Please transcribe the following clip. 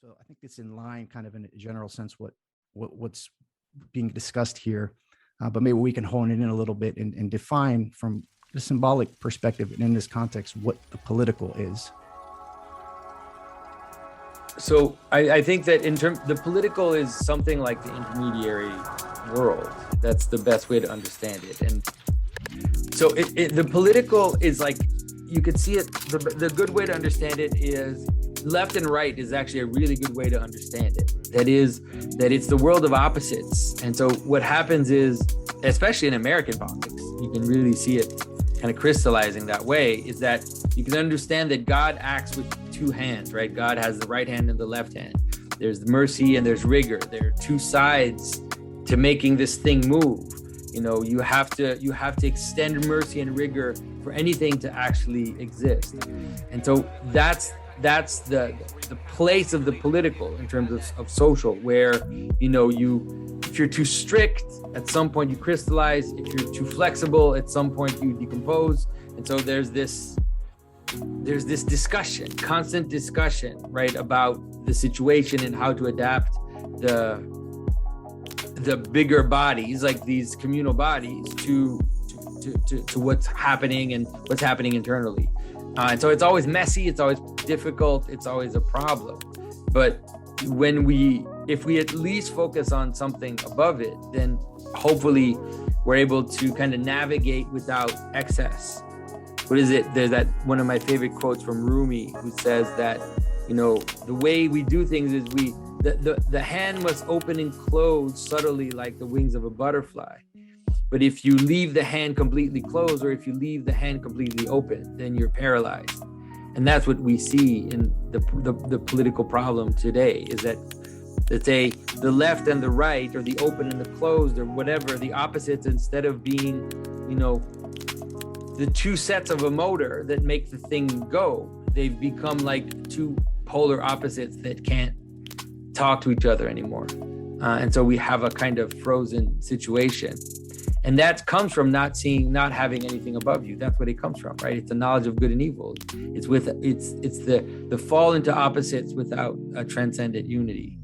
So I think it's in line, kind of in a general sense, what's being discussed here. But maybe we can hone it in a little bit and define from the symbolic perspective and in this context what the political is. So I think that the political is something like the intermediary world. That's the best way to understand it. And so the political is like, you could see it, the good way to understand it is left and right is actually a really good way to understand it. That is, that it's the world of opposites. And so what happens is, especially in American politics, you can really see it kind of crystallizing that way, is that you can understand that God acts with two hands, right? God has the right hand and the left hand. There's mercy and there's rigor. There are two sides to making this thing move. You know, you have to extend mercy and rigor for anything to actually exist. And so that's the place of the political in terms of social, where, you know, if you're too strict, at some point you crystallize. If you're too flexible, at some point you decompose. And so there's this discussion, constant discussion, right, about the situation and how to adapt the bigger bodies, like these communal bodies, to what's happening and what's happening internally. And so it's always messy, it's always difficult, it's always a problem. But if we at least focus on something above it, then hopefully we're able to kind of navigate without excess. What is it? There's that one of my favorite quotes from Rumi, who says that, you know, the way we do things is the hand must open and close subtly like the wings of a butterfly. But if you leave the hand completely closed, or if you leave the hand completely open, then you're paralyzed. And that's what we see in the political problem today, is that, let's say, the left and the right, or the open and the closed, or whatever, the opposites, instead of being, you know, the two sets of a motor that make the thing go, they've become like two polar opposites that can't talk to each other anymore. And so we have a kind of frozen situation. And that comes from not having anything above you. That's what it comes from, right? It's the knowledge of good and evil. It's the fall into opposites without a transcendent unity.